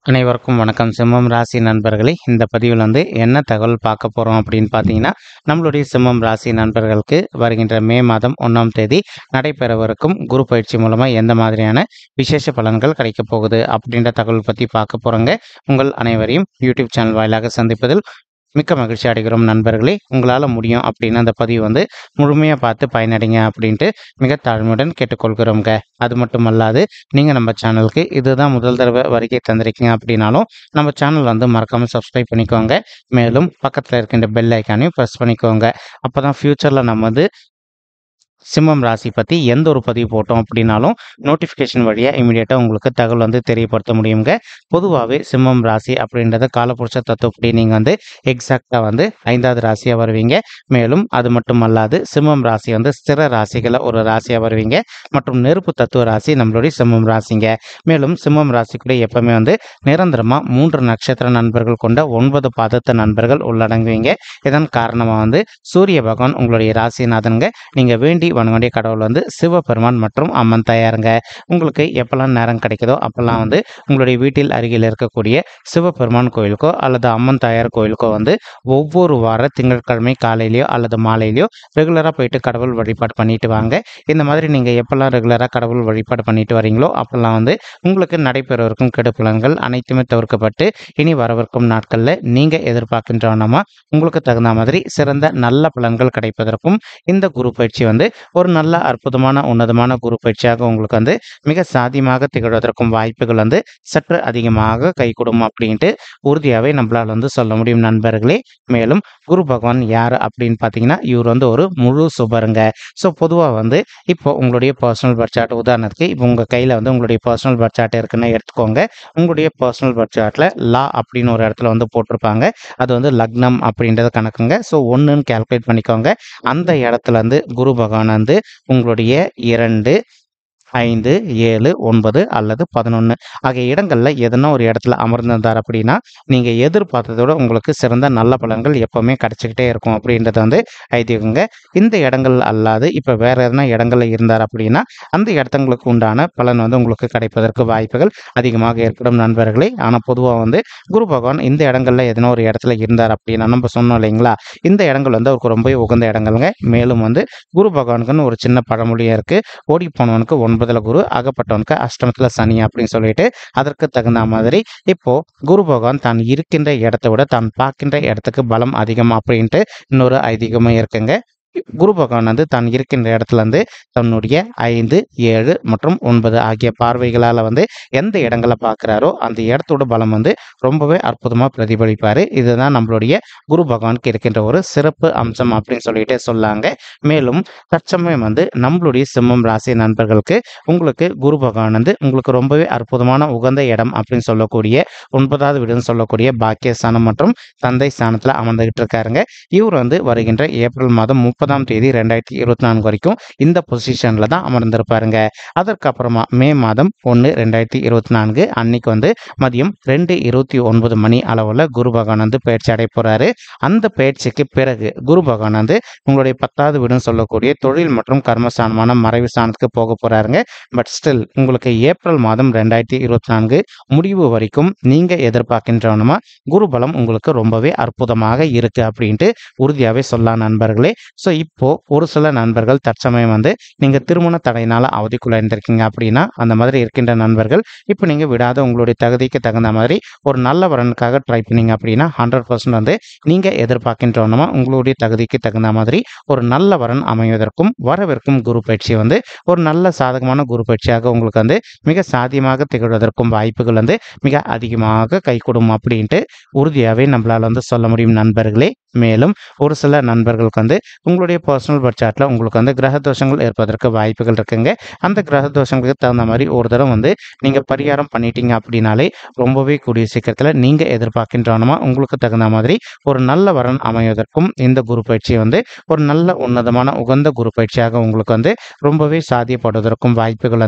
அனைவருக்கும் வணக்கம். சிம்மம் ராசி நண்பர்களே, இந்த பதிவில் என்ன தகவல் பார்க்க போகிறோம் அப்படின்னு பார்த்தீங்கன்னா, நம்மளுடைய சிம்மம் ராசி நண்பர்களுக்கு வருகின்ற மே மாதம் 1ஆம் தேதி நடைபெறவிருக்கும் குரு பயிற்சி மூலமாக எந்த மாதிரியான விசேஷ பலன்கள் கிடைக்கப் போகுது அப்படின்ற தகவல் பற்றி பார்க்க போகிறோங்க. உங்கள் அனைவரையும் யூடியூப் சேனல் வாயிலாக சந்திப்பதில் மிக்க மகிழ்ச்சி அடைகிறோம் நண்பர்களே. உங்களால் முடியும் அப்படின்னு அந்த பதிவு முழுமையாக பார்த்து பயனடைங்க அப்படின்ட்டு மிக தாழ்மையுடன் கேட்டுக்கொள்கிறோங்க. அது மட்டும் அல்லாது நீங்கள் நம்ம சேனலுக்கு இதுதான் முதல் தடவை வருகை தந்திருக்கீங்க அப்படின்னாலும் நம்ம சேனல் மறக்காமல் சப்ஸ்கிரைப் பண்ணிக்கோங்க. மேலும் பக்கத்தில் இருக்கின்ற பெல் ஐக்கானையும் ப்ரெஸ் பண்ணிக்கோங்க. அப்போ தான் ஃப்யூச்சரில் நம்ம சிம்மம் ராசி பற்றி எந்த ஒரு பதிவு போட்டோம் அப்படின்னாலும் நோட்டிஃபிகேஷன் வழியாக இமீடியட்டாக உங்களுக்கு தகவல் தெரியப்படுத்த முடியுங்க. பொதுவாகவே சிம்மம் ராசி அப்படின்றத காலப்புருஷ தத்துவப்படி நீங்கள் எக்ஸாக்டாக 5வது ராசியாக வருவீங்க. மேலும் அது மட்டும் அல்லாது சிம்மம் ராசி ஸ்திர ராசிகளை ஒரு ராசியாக வருவீங்க. மற்றும் நெருப்பு தத்துவ ராசி நம்மளுடைய சிம்மம் ராசிங்க. மேலும் சிம்மம் ராசி கூட எப்பவுமே நிரந்தரமாக 3 நட்சத்திர நண்பர்கள் கொண்ட 9 பாதத்த நண்பர்கள் உள்ளடங்குவீங்க. இதன் காரணமாக சூரிய பகவான் உங்களுடைய ராசிநாதனுங்க. நீங்கள் வேண்டி வணங்கக்கூடிய கடவுள் சிவபெருமான் மற்றும் அம்மன் தாயாருங்க. உங்களுக்கு எப்பெல்லாம் நேரம் கிடைக்குதோ அப்பெல்லாம் உங்களுடைய வீட்டில் அருகில் இருக்கக்கூடிய சிவபெருமான் கோயிலுக்கோ அல்லது அம்மன் தாயார் கோயிலுக்கோ ஒவ்வொரு வார திங்கட்கிழமை காலையிலையோ அல்லது மாலையிலையோ ரெகுலராக போயிட்டு கடவுள் வழிபாடு பண்ணிட்டு வாங்க. இந்த மாதிரி நீங்கள் எப்பெல்லாம் ரெகுலராக கடவுள் வழிபாடு பண்ணிட்டு வரீங்களோ அப்பெல்லாம் உங்களுக்கு நடைபெறவிருக்கும் கெடுபலன்கள் அனைத்துமே தவிர்க்கப்பட்டு இனி வரவிருக்கும் நாட்களில் நீங்கள் எதிர்பார்க்கின்றவனமா உங்களுக்கு தகுந்த மாதிரி சிறந்த நல்ல பலன்கள் கிடைப்பதற்கும் இந்த குரு பயிற்சி ஒரு நல்ல அற்புதமான உன்னதமான குரு பயிற்சியாக உங்களுக்கு மிக சாத்தியமாக திகழ்வதற்கும் வாய்ப்புகள் சற்று அதிகமாக கைகூடும் அப்படின்ட்டு உறுதியாகவே நம்மளால் சொல்ல முடியும் நண்பர்களே. மேலும் குரு பகவான் யார் அப்படின்னு பார்த்தீங்கன்னா, இவர் ஒரு முழு சுபருங்க. ஸோ பொதுவாக இப்போ உங்களுடைய பர்சனல் பர்த் சார்ட், உதாரணத்துக்கு இப்போ உங்கள் கையில் உங்களுடைய பர்சனல் பர்த் சார்ட் இருக்குன்னு எடுத்துக்கோங்க. உங்களுடைய பர்சனல் பர்த் சார்ட்டில் லா அப்படின்னு ஒரு இடத்துல போட்டிருப்பாங்க. அது லக்னம் அப்படின்றது கணக்குங்க. ஸோ 1ன்னு கால்குலேட் பண்ணிக்கோங்க. அந்த இடத்துல குரு பகவான் உங்களுடைய 2, 5, 7, 9 அல்லது 11 ஆகிய இடங்களில் எதனா ஒரு இடத்துல அமர்ந்திருந்தார் அப்படின்னா நீங்கள் எதிர்பார்த்ததோட உங்களுக்கு சிறந்த நல்ல பலன்கள் எப்போவுமே கிடைச்சிக்கிட்டே இருக்கும் அப்படின்றது ஐதீகங்க. இந்த இடங்கள் அல்லாது இப்போ வேற எதனா இடங்களில் இருந்தார் அப்படின்னா அந்த இடத்துங்களுக்கு உண்டான பலன் உங்களுக்கு கிடைப்பதற்கு வாய்ப்புகள் அதிகமாக ஏற்படும் நண்பர்களே. ஆனால் பொதுவாக குரு பகவான் இந்த இடங்களில் எதனா ஒரு இடத்துல இருந்தார் அப்படின்னா நம்ம சொன்னோம் இல்லைங்களா, இந்த இடங்கள் அவருக்கு ரொம்ப உகந்த இடங்கள்ங்க. மேலும் குரு பகவானுக்குன்னு ஒரு சின்ன பழமொழியாக இருக்குது, ஓடி போனவனுக்கு 9ல் குரு, அகப்பட்டவனுக்கு அஷ்டமத்தில் சனி அப்படின்னு சொல்லிட்டு அதற்கு தகுந்த மாதிரி இப்போ குரு பகவான் தான் இருக்கின்ற இடத்தை விட தான் பார்க்கின்ற இடத்துக்கு பலம் அதிகம் அப்படின்ட்டு இன்னொரு ஐதீகமும் இருக்குங்க. குரு பகவான் தான் இருக்கின்ற இடத்துல தன்னுடைய 5, 7 மற்றும் 9 ஆகிய பார்வைகளால் எந்த இடங்களை பார்க்குறாரோ அந்த இடத்தோட பலம் ரொம்பவே அற்புதமாக பிரதிபலிப்பார். இதுதான் நம்மளுடைய குரு பகவானுக்கு இருக்கின்ற ஒரு சிறப்பு அம்சம் அப்படின்னு சொல்லிட்டு சொல்லாங்க. மேலும் தற்சமயம் நம்மளுடைய சிம்மம் ராசி நண்பர்களுக்கு உங்களுக்கு குரு பகவான் உங்களுக்கு ரொம்பவே அற்புதமான உகந்த இடம் அப்படின்னு சொல்லக்கூடிய 9வது வீடுன்னு சொல்லக்கூடிய பாக்கியஸ்தானம் மற்றும் தந்தை ஸ்தானத்தில் அமர்ந்துகிட்டு இருக்காருங்க. இவர் வருகின்ற ஏப்ரல் மாதம் 30ஆம் தேதி 2024 வரைக்கும் இந்த பொசிஷனில் தான் அமர்ந்திருப்பாருங்க. அதற்கப்புறமா மே மாதம் 1, 2024 அன்னைக்கு மதியம் 2:29 மணி அளவில் குரு பகவான் பயிற்சி அடைய போறாரு. அந்த பயிற்சிக்கு பிறகு குரு பகவான் உங்களுடைய 10வது வீடுன்னு சொல்லக்கூடிய தொழில் மற்றும் கர்மஸ்தானமான மறைவு ஸ்தானத்துக்கு போக போறாருங்க. பட் ஸ்டில் உங்களுக்கு ஏப்ரல் மாதம் 2024 முடிவு வரைக்கும் நீங்க எதிர்பார்க்கின்றவனமா குரு பலம் உங்களுக்கு ரொம்பவே அற்புதமாக இருக்கு அப்படின்ட்டு உறுதியாகவே சொல்லலாம் நண்பர்களே. ஸோ இப்போ ஒரு சில நண்பர்கள் தற்சமயம் நீங்க திருமண தடையினால அவதிக்குள்ள இருந்திருக்கீங்க அப்படின்னா அந்த மாதிரி இருக்கின்ற நண்பர்கள் இப்போ நீங்க விடாத உங்களுடைய தகுதிக்கு தகுந்த மாதிரி ஒரு நல்ல வரனுக்காக ட்ரை பண்ணீங்க அப்படின்னா 100% நீங்க எதிர்பார்க்கின்றவனமா உங்களுடைய தகுதிக்கு தகுந்த மாதிரி ஒரு நல்ல வரன் அமைவதற்கும் வரவிருக்கும் குரு பயிற்சி ஒரு நல்ல சாதகமான குரு பயிற்சியாக உங்களுக்கு மிக சாத்தியமாக திகழ்வதற்கும் வாய்ப்புகள் மிக அதிகமாக கைகூடும் அப்படின்ட்டு உறுதியாகவே நம்மளால சொல்ல முடியும் நண்பர்களே. மேலும் ஒரு சில நண்பர்களுக்கு உங்களுடைய பர்சனல் பர்த் சார்ட்டில் உங்களுக்கு கிரக தோஷங்கள் ஏற்பதற்கு வாய்ப்புகள் இருக்குங்க. அந்த கிரக தோஷங்களுக்கு தகுந்த மாதிரி ஒரு தடவை நீங்கள் பரிகாரம் பண்ணிட்டீங்க அப்படின்னாலே ரொம்பவே கூடிய சீக்கிரத்தில் நீங்கள் எதிர்பார்க்கின்றவனமா உங்களுக்கு தகுந்த மாதிரி ஒரு நல்ல வரன் அமைவதற்கும் இந்த குரு பயிற்சி ஒரு நல்ல உன்னதமான உகந்த குரு பயிற்சியாக உங்களுக்கு ரொம்பவே சாத்தியப்படுவதற்கும் வாய்ப்புகள்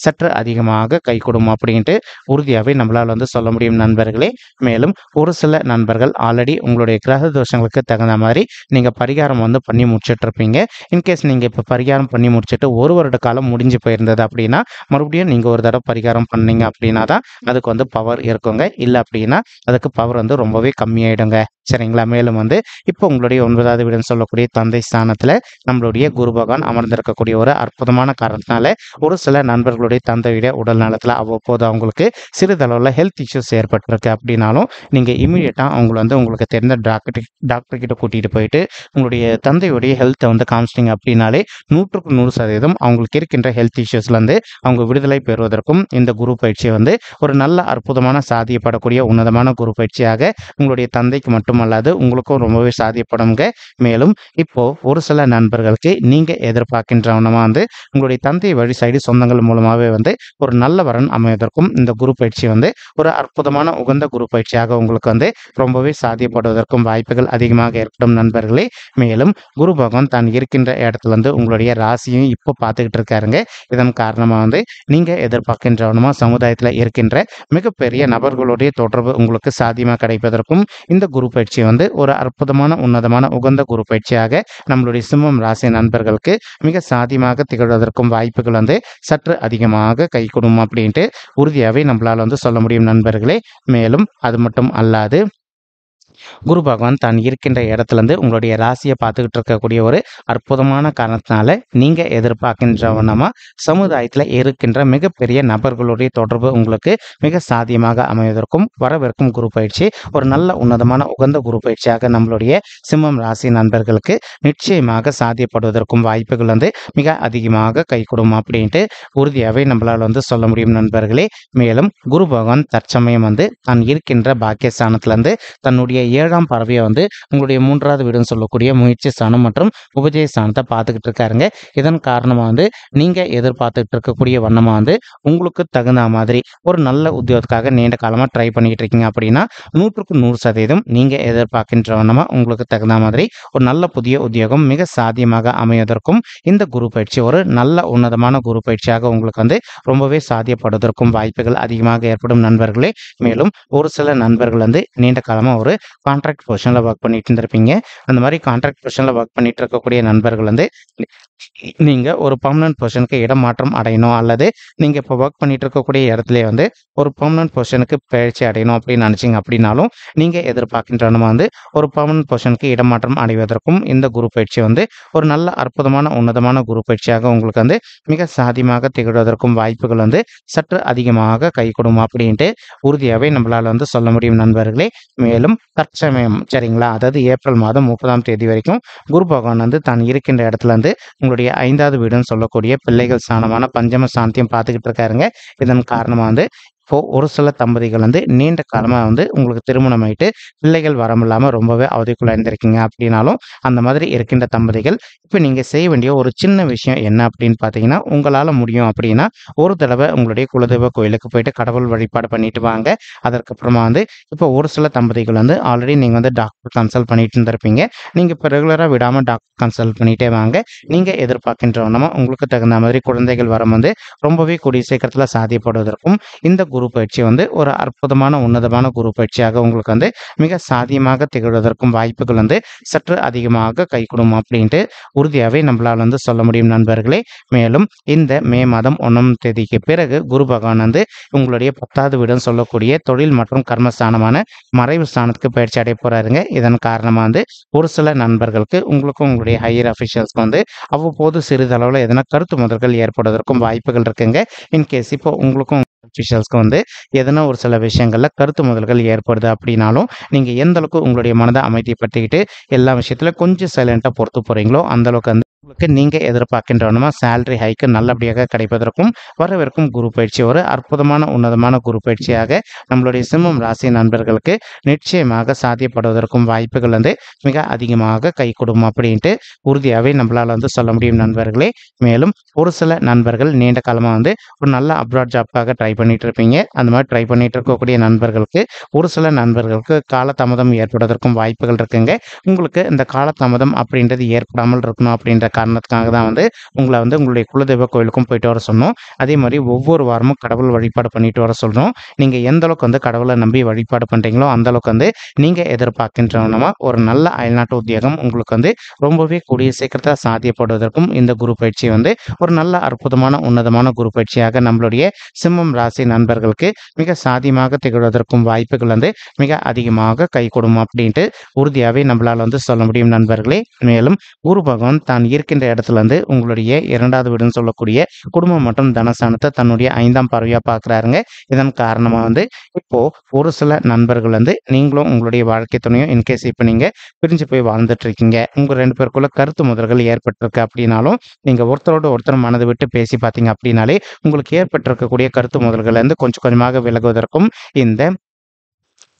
சற்று அதிகமாக கைகூடும் அப்படின்ட்டு உறுதியாகவே நம்மளால் சொல்ல முடியும் நண்பர்களே. மேலும் ஒரு சில நண்பர்கள் ஆல்ரெடி உங்களுடைய கிரக தோஷங்களுக்கு தகுந்த மாதிரி நீங்கள் பரிகாரம் பண்ணி முடிச்சுட்டு இருப்பீங்க. இன்கேஸ் நீங்கள் இப்போ பரிகாரம் பண்ணி முடிச்சுட்டு 1 வருட காலம் முடிஞ்சு போயிருந்தது அப்படின்னா மறுபடியும் நீங்கள் ஒரு தடவை பரிகாரம் பண்ணீங்க அப்படின்னா தான் அதுக்கு வந்து பவர் இருக்குங்க. இல்லை அப்படின்னா அதுக்கு பவர் வந்து ரொம்பவே கம்மியாயிடுங்க. சரிங்களா? மேலும் வந்து இப்போ உங்களுடைய 9வது வீடுன்னு சொல்லக்கூடிய தந்தை ஸ்தானத்தில் நம்மளுடைய குரு பகவான் அமர்ந்திருக்கக்கூடிய ஒரு அற்புதமான காரணத்தினால ஒரு சில நண்பர்களுடைய தந்தையுடைய உடல் நலத்தில் அவ்வப்போது அவங்களுக்கு சிறிதளவில் ஹெல்த் இஷ்யூஸ் ஏற்பட்டிருக்கு அப்படின்னாலும் நீங்கள் இமீடியட்டாக அவங்கள வந்து உங்களுக்கு தெரிந்த டாக்டர் கிட்ட கூட்டிகிட்டு போயிட்டு உங்களுடைய தந்தையுடைய ஹெல்த்தை வந்து காமிச்சிட்டிங்க அப்படின்னாலே 100க்கு 100% அவங்களுக்கு இருக்கின்ற ஹெல்த் இஷ்யூஸ்லேருந்து அவங்க விடுதலை பெறுவதற்கும் இந்த குரு பயிற்சியை வந்து ஒரு நல்ல அற்புதமான சாதியப்படக்கூடிய உன்னதமான குரு பயிற்சியாக உங்களுடைய தந்தைக்கு மட்டுமல்லாது உங்களுக்கும் ரொம்பவே சாதியப்படுங்க. மேலும் இப்போ ஒரு சில நண்பர்களுக்கு நீங்கள் எதிர்பார்க்கின்றவனமா வந்து உங்களுடைய தந்தை வழி சைடு சொந்தங்கள் மூலமாகவே வந்து ஒரு நல்ல வரன் அமைவதற்கும் இந்த குரு பயிற்சி வந்து ஒரு அற்புதமான உகந்த குரு பயிற்சியாக உங்களுக்கு வந்து ரொம்பவே சாத்தியப்படுவதற்கும் வாய்ப்புகள் அதிகமாக ஏற்படும் நண்பர்களே. மேலும் குரு பகவான் தான் இருக்கின்ற இடத்துல வந்து உங்களுடைய ராசியும் இப்போ பார்த்துக்கிட்டு இருக்காருங்க. இதன் காரணமாக வந்து நீங்கள் எதிர்பார்க்கின்றவனமா சமுதாயத்தில் இருக்கின்ற மிகப்பெரிய நபர்களுடைய தொடர்பு உங்களுக்கு சாத்தியமாக கிடைப்பதற்கும் இந்த குரு பயிற்சி வந்து ஒரு அற்புதமான உன்னதமான உகந்த குரு பயிற்சியாக நம்மளுடைய சிம்மம் ராசி நண்பர்களுக்கு மிக சாத்தியமாக திகழ்வதற்கும் வாய்ப்புகள் வந்து சற்று அதிகமாக கைகூடும் அப்படின்ட்டு உறுதியாகவே நம்மளால் வந்து சொல்ல முடியும் நண்பர்களே. மேலும் அது மட்டும் அல்லாது குரு பகவான் தான் இருக்கின்ற இடத்துலேருந்து உங்களுடைய ராசியை பார்த்துக்கிட்டு இருக்கக்கூடிய ஒரு அற்புதமான காரணத்தினால நீங்கள் எதிர்பார்க்கின்றவனமா சமுதாயத்தில் இருக்கின்ற மிகப்பெரிய நபர்களுடைய தொடர்பு உங்களுக்கு மிக சாத்தியமாக அமைவதற்கும் வரவிருக்கும் குரு பயிற்சி ஒரு நல்ல உன்னதமான உகந்த குரு பயிற்சியாக நம்மளுடைய சிம்மம் ராசி நண்பர்களுக்கு நிச்சயமாக சாத்தியப்படுவதற்கும் வாய்ப்புகள் வந்து மிக அதிகமாக கைகூடும் அப்படின்ட்டு உறுதியாகவே நம்மளால் வந்து சொல்ல முடியும் நண்பர்களே. மேலும் குரு பகவான் தற்சமயம் வந்து தான் இருக்கின்ற பாக்கியஸ்தானத்திலேருந்து தன்னுடைய 7ஆம் பார்வையை வந்து உங்களுடைய 3வது வீடுன்னு சொல்லக்கூடிய முயற்சி ஸ்தானம் மற்றும் உபஜய ஸ்தானத்தை பார்த்துக்கிட்டு இருக்காருங்க. இதன் காரணமாக வந்து நீங்கள் எதிர்பார்த்துக்கிட்டு இருக்கக்கூடிய வண்ணமாக வந்து உங்களுக்கு தகுந்த மாதிரி ஒரு நல்ல உத்தியோகத்துக்காக நீண்ட காலமாக ட்ரை பண்ணிக்கிட்டு இருக்கீங்க அப்படின்னா 100க்கு 100% நீங்கள் எதிர்பார்க்கின்ற வண்ணமாக உங்களுக்கு தகுந்த மாதிரி ஒரு நல்ல புதிய உத்தியோகம் மிக சாத்தியமாக அமைவதற்கும் இந்த குரு பயிற்சி ஒரு நல்ல உன்னதமான குரு பயிற்சியாக உங்களுக்கு வந்து ரொம்பவே சாத்தியப்படுவதற்கும் வாய்ப்புகள் அதிகமாக ஏற்படும் நண்பர்களே. மேலும் ஒரு சில நண்பர்கள் வந்து நீண்ட காலமாக ஒரு கான்ட்ராக்ட் பொசிஷனில் ஒர்க் பண்ணிட்டு இருந்திருப்பீங்க. அந்த மாதிரி கான்ட்ராக்ட் பொசிஷனில் ஒர்க் பண்ணிட்டு இருக்கக்கூடிய நண்பர்கள் வந்து நீங்கள் ஒரு பர்மனன்ட் பொசிஷனுக்கு இடமாற்றம் அடையணும் அல்லது நீங்கள் இப்போ ஒர்க் பண்ணிட்டு இருக்கக்கூடிய இடத்துல வந்து ஒரு பர்மனன்ட் பொசிஷனுக்கு பயிற்சி அடையணும் அப்படின்னு நினச்சிங்க அப்படின்னாலும் நீங்கள் எதிர்பார்க்கின்றனமா வந்து ஒரு பர்மனன்ட் பொசிஷனுக்கு இடமாற்றம் அடைவதற்கும் இந்த குரு பயிற்சி வந்து ஒரு நல்ல அற்புதமான உன்னதமான குரு பயிற்சியாக உங்களுக்கு வந்து மிக சாதியமாக திகழ்வதற்கும் வாய்ப்புகள் வந்து சற்று அதிகமாக கைகூடும் அப்படின்ட்டு உறுதியாகவே நம்மளால் வந்து சொல்ல முடியும் நண்பர்களே. மேலும் தற்சமயம் சரிங்களா, அதாவது ஏப்ரல் மாதம் 30ஆம் தேதி வரைக்கும் குரு பகவான் வந்து தான் இருக்கின்ற இடத்துல இருந்து உங்களுடைய 5வது வீடுன்னு சொல்லக்கூடிய பிள்ளைகள் ஸ்தானமான பஞ்சம சாந்தியம் பார்த்துக்கிட்டு இருக்காருங்க. இதன் காரணமாக வந்து இப்போ ஒரு சில தம்பதிகள் வந்து நீண்ட காலமாக வந்து உங்களுக்கு திருமணம் ஆயிட்டு பிள்ளைகள் வரமில்லாமல் ரொம்பவே அவதிக்குள்ளாயிருந்திருக்கீங்க அப்படின்னாலும் அந்த மாதிரி இருக்கின்ற தம்பதிகள் இப்போ நீங்கள் செய்ய வேண்டிய ஒரு சின்ன விஷயம் என்ன அப்படின்னு பார்த்தீங்கன்னா, உங்களால் முடியும் அப்படின்னா ஒரு தடவை உங்களுடைய குலதெய்வ கோயிலுக்கு போயிட்டு கடவுள் வழிபாடு பண்ணிட்டு வாங்க. அதற்கப்புறமா வந்து இப்போ ஒரு சில தம்பதிகள் வந்து ஆல்ரெடி நீங்கள் வந்து டாக்டர் கன்சல்ட் பண்ணிட்டு இருந்திருப்பீங்க. நீங்கள் இப்போ ரெகுலராக விடாமல் டாக்டர் கன்சல்ட் பண்ணிகிட்டே வாங்க. நீங்கள் எதிர்பார்க்கின்றவனமா உங்களுக்கு தகுந்த மாதிரி குழந்தைகள் வரம் வந்து ரொம்பவே கூடிய சீக்கிரத்தில் சாத்தியப்படுவதற்கும் இந்த குரு பயிற்சி வந்து ஒரு அற்புதமான உன்னதமான குரு பயிற்சியாக உங்களுக்கு வந்து மிக சாதியமாக திகழ்வதற்கும் வாய்ப்புகள் வந்து சற்று அதிகமாக கைகூடும் அப்படின்ட்டு உறுதியாகவே நம்மளால் வந்து சொல்ல முடியும் நண்பர்களே. மேலும் இந்த மே மாதம் 1ஆம் தேதிக்கு பிறகு குரு பகவான் வந்து உங்களுடைய 10வது வீடுன்னு சொல்லக்கூடிய தொழில் மற்றும் கர்மஸ்தானமான மறைவு ஸ்தானத்துக்கு பயிற்சி அடைய போறாருங்க. இதன் காரணமாக வந்து ஒரு சில நண்பர்களுக்கு உங்களுக்கும் உங்களுடைய ஹையர் அஃபிஷியல்ஸ்க்கு வந்து அவ்வப்போது சிறிதளவில் எதனா கருத்து முதல்கள் ஏற்படுவதற்கும் வாய்ப்புகள் இருக்குங்க. இன்கேஸ் இப்போ உங்களுக்கும் அஃபிஷியல்ஸ்க்கு வந்து எதனா ஒரு சில விஷயங்களில் கருத்து முதல்கள் ஏற்படுது அப்படின்னாலும் நீங்கள் எந்த அளவுக்கு உங்களுடைய மனதை அமைதிப்படுத்திக்கிட்டு எல்லா விஷயத்தில் கொஞ்சம் சைலண்ட்டாக பொறுத்து போகிறீங்களோ அந்தளவுக்கு வந்து உங்களுக்கு நீங்கள் எதிர்பார்க்கின்றவனமா சேலரி ஹைக்கு நல்லபடியாக கிடைப்பதற்கும் வரவிருக்கும் குரு பயிற்சி ஒரு அற்புதமான உன்னதமான குரு பயிற்சியாக நம்மளுடைய சிம்மம் ராசி நண்பர்களுக்கு நிச்சயமாக சாத்தியப்படுவதற்கும் வாய்ப்புகள் வந்து மிக அதிகமாக கைகூடும் அப்படின்ட்டு உறுதியாகவே நம்மளால் வந்து சொல்ல முடியும் நண்பர்களே. மேலும் ஒரு சில நண்பர்கள் நீண்ட காலமாக வந்து ஒரு நல்ல அப்ராட் ஜாப்காக ட்ரை பண்ணிட்டு இருப்பீங்க. அந்த மாதிரி ட்ரை பண்ணிட்டு இருக்கக்கூடிய நண்பர்களுக்கு ஒரு சில நண்பர்களுக்கு காலதாமதம் ஏற்படுவதற்கும் வாய்ப்புகள் இருக்குங்க. உங்களுக்கு இந்த காலதாமதம் அப்படின்றது ஏற்படாமல் இருக்கணும் அப்படின்ற காரணத்துக்காக தான் வந்து உங்கள வந்து உங்களுடைய குலதெய்வ கோயிலுக்கும் போயிட்டு வர சொன்னோம். அதே மாரி ஒவ்வொரு வாரமும் கடவுள் வழிபாடு பண்ணிட்டு வர சொல்றோம். நீங்க எந்த அளவுக்கு வந்து கடவுள நம்பி வழிபாடு பண்றீங்களோ, அந்த அளவுக்கு வந்து நீங்க எதிர்பார்க்கின்றவனமா ஒரு நல்ல அயல்நாட்டு உத்தியோகம் உங்களுக்கு வந்து ரொம்பவே கூடிய சீக்கிரத்தில சாத்தியப்படுவதற்கும் இந்த குரு பயிற்சி வந்து ஒரு நல்ல அற்புதமான, உன்னதமான குரு பயிற்சியாக நம்மளுடைய சிம்மம் ராசி நண்பர்களுக்கு மிக சாதியமாக திகழ்வதற்கும் வாய்ப்புகள் வந்து மிக அதிகமாக கைகூடும் அப்படின்ட்டு உறுதியாவே நம்மளால வந்து சொல்ல முடியும் நண்பர்களே. மேலும் குரு பகவான் தான் இருக்கின்ற இடத்துல இருந்து உங்களுடைய 2வது வீடுன்னு சொல்லக்கூடிய குடும்பம் மற்றும் தனஸ்தானத்தை தன்னுடைய 5ஆம் பார்வையா பார்க்குறாருங்க. இதன் காரணமா வந்து இப்போ ஒரு சில நண்பர்கள் வந்து நீங்களும் உங்களுடைய வாழ்க்கை துணையும் இன்கேஸ் இப்ப நீங்க பிரிஞ்சு போய் வாழ்ந்துட்டு இருக்கீங்க. உங்க 2 பேருக்குள்ள கருத்து மோதல்கள் ஏற்பட்டிருக்கு அப்படின்னாலும், நீங்க ஒருத்தரோட ஒருத்தர் மனது விட்டு பேசி பார்த்தீங்க அப்படின்னாலே, உங்களுக்கு ஏற்பட்டிருக்கக்கூடிய கருத்து மோதல்கள்ல இருந்து கொஞ்சம் கொஞ்சமாக விலகுவதற்கும் இந்த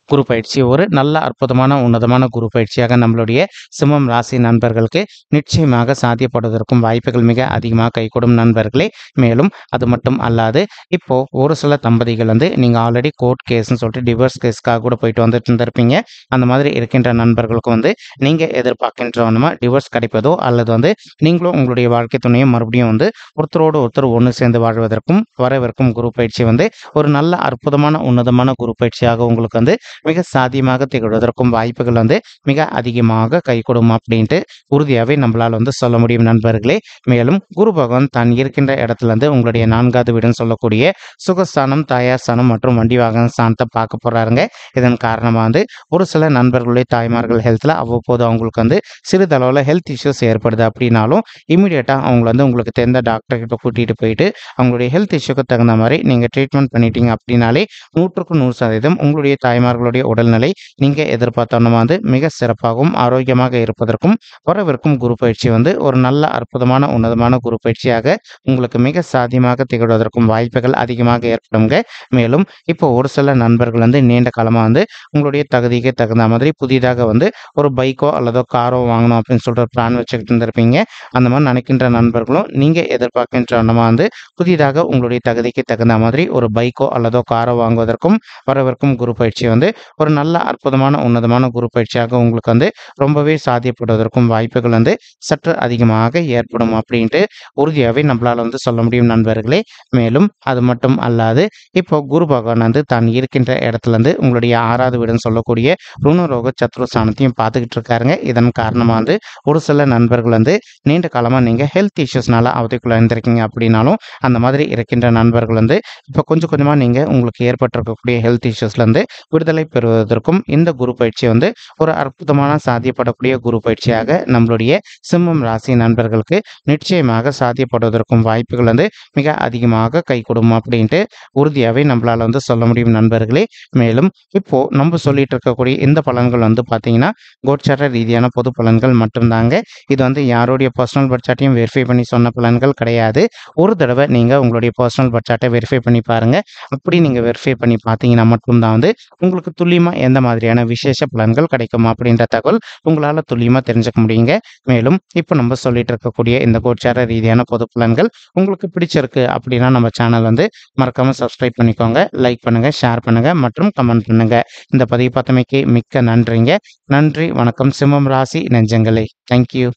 குரு பயிற்சி ஒரு நல்ல அற்புதமான உன்னதமான குரு பயிற்சியாக நம்மளுடைய சிம்மம் ராசி நண்பர்களுக்கு நிச்சயமாக சாத்தியப்படுவதற்கும் வாய்ப்புகள் மிக அதிகமாக கைகூடும் நண்பர்களே. மேலும் அது மட்டும் அல்லாது இப்போ ஒரு சில தம்பதிகள் வந்து நீங்க ஆல்ரெடி கோர்ட் கேஸ்ன்னு சொல்லிட்டு டிவோர்ஸ் கேஸ்க்காக கூட போயிட்டு வந்துட்டு இருந்திருப்பீங்க. அந்த மாதிரி இருக்கின்ற நண்பர்களுக்கு வந்து நீங்க எதிர்பார்க்கின்றவனமா டிவோர்ஸ் கிடைப்பதோ அல்லது வந்து நீங்களும் உங்களுடைய வாழ்க்கை துணையும் மறுபடியும் வந்து ஒருத்தரோடு ஒருத்தர் ஒன்று சேர்ந்து வாழ்வதற்கும் வரவிருக்கும் குரு பயிற்சி வந்து ஒரு நல்ல அற்புதமான உன்னதமான குரு பயிற்சியாக உங்களுக்கு வந்து மிக சாத்தியமாக திகழ்வதற்கும் வாய்ப்புகள் வந்து மிக அதிகமாக கைகூடும் அப்படின்ட்டு உறுதியாவே நம்மளால வந்து சொல்ல முடியும் நண்பர்களே. மேலும் குரு பகவான் தான் இருக்கின்ற இடத்துல இருந்து உங்களுடைய 4வது வீடுன்னு சொல்லக்கூடிய சுகஸ்தானம், தாயார் ஸ்தானம் மற்றும் வண்டி வாகன ஸ்தானத்தை பார்க்க போறாருங்க. இதன் காரணமா வந்து ஒரு சில நண்பர்களுடைய தாய்மார்கள் ஹெல்த்ல அவ்வப்போது அவங்களுக்கு வந்து சிறிதளவில் ஹெல்த் இஷ்யூஸ் ஏற்படுது அப்படின்னாலும் இமீடியட்டா அவங்க வந்து உங்களுக்கு தெரிந்த டாக்டர் கிட்ட கூட்டிட்டு போயிட்டு அவங்களுடைய ஹெல்த் இஷ்யூக்கு தகுந்த மாதிரி நீங்க ட்ரீட்மெண்ட் பண்ணிட்டீங்க அப்படின்னாலே 100க்கு 100% உங்களுடைய தாய்மார்களுடைய உடல்நிலை நீங்க எதிர்பார்த்தோன்னா வந்து மிக சிறப்பாகவும் ஆரோக்கியமாக இருப்பதற்கும் வரவிருக்கும் குரு பயிற்சி வந்து ஒரு நல்ல அற்புதமான உன்னதமான குரு பயிற்சியாக உங்களுக்கு மிக சாத்தியமாக திகழ்வதற்கும் வாய்ப்புகள் அதிகமாக ஏற்படுங்க. மேலும் இப்போ ஒரு சில நண்பர்கள் வந்து நீண்ட காலமா வந்து உங்களுடைய தகுதிக்கு தகுந்த மாதிரி புதிதாக வந்து ஒரு பைக்கோ அல்லதோ காரோ வாங்கணும் அப்படின்னு சொல்லிட்டு பிளான் வச்சுக்கிட்டு இருந்திருப்பீங்க. அந்த மாதிரி நினைக்கின்ற நண்பர்களும் நீங்க எதிர்பார்க்கின்ற வந்து புதிதாக உங்களுடைய தகுதிக்கு தகுந்த மாதிரி ஒரு பைக்கோ அல்லதோ காரோ வாங்குவதற்கும் வரவிருக்கும் குரு பயிற்சி வந்து ஒரு நல்ல அற்புதமான உன்னதமான குரு பயிற்சியாக உங்களுக்கு வந்து ரொம்பவே சாத்தியப்படுவதற்கும் வாய்ப்புகள் வந்து சற்று அதிகமாக ஏற்படும் அப்படின்ட்டு உறுதியாகவே நம்மளால வந்து சொல்ல முடியும் நண்பர்களே. மேலும் அது மட்டும் அல்லாது இப்போ குரு பகவான் வந்து தான் இருக்கின்ற இடத்துல இருந்து உங்களுடைய 6வது வீடுன்னு சொல்லக்கூடிய ருணரோக சத்ருஸ்தானத்தையும் பார்த்துக்கிட்டு இருக்காருங்க. இதன் காரணமா வந்து ஒரு சில நண்பர்கள் வந்து நீண்ட காலமா நீங்க ஹெல்த் இஷ்யூஸ்னால அவதிக்குள்ள இருந்திருக்கீங்க அப்படின்னாலும் அந்த மாதிரி இருக்கின்ற நண்பர்கள் வந்து இப்போ கொஞ்சம் கொஞ்சமா நீங்க உங்களுக்கு ஏற்பட்டிருக்கக்கூடிய ஹெல்த் இஷ்யூஸ்ல இருந்து விடுதலை பெறுவதற்கும் இந்த குரு பயிற்சி வந்து ஒரு அற்புதமான சாத்தியப்படக்கூடிய குரு பயிற்சியாக நம்மளுடைய சிம்மம் ராசி நண்பர்களுக்கு நிச்சயமாக சாத்தியப்படுவதற்கும் வாய்ப்புகள் வந்து மிக அதிகமாக கைகூடும் அப்படின்ட்டு உறுதியாகவே நம்மளால வந்து சொல்ல முடியும் நண்பர்களே. மேலும் இப்போ நம்ம சொல்லிட்டு இருக்கக்கூடிய இந்த பலன்கள் வந்து பார்த்தீங்கன்னா கோச்சார ரீதியான பொது பலன்கள் மட்டும்தாங்க. இது வந்து யாருடைய பர்சனல் பட்ஜெட்டையும் வெரிஃபை பண்ணி சொன்ன பலன்கள் கிடையாது. ஒரு தடவை நீங்க உங்களுடைய பர்சனல் பட்ஜெட்டை வெரிஃபை பண்ணி பாருங்க. அப்படி நீங்க வெரிஃபை பண்ணி பார்த்தீங்கன்னா மட்டும்தான் வந்து உங்களுக்கு துல்லியமா எந்த மாதிரியான விசேஷ பலன்கள் கிடைக்கும் அப்படின்ற தகவல் உங்களால துல்லியமா தெரிஞ்சுக்க முடியுங்க. மேலும் இப்போ நம்ம சொல்லிட்டு இருக்கக்கூடிய இந்த கோச்சார ரீதியான பொது பலன்கள் உங்களுக்கு பிடிச்சிருக்கு அப்படின்னா நம்ம சேனல் வந்து மறக்காம சப்ஸ்கிரைப் பண்ணிக்கோங்க, லைக் பண்ணுங்க, ஷேர் பண்ணுங்க மற்றும் கமெண்ட் பண்ணுங்க. இந்த பதிவு பார்த்தமைக்கு மிக்க நன்றிங்க. நன்றி, வணக்கம் சிம்மம் ராசி நெஞ்சங்களே. தேங்க்யூ.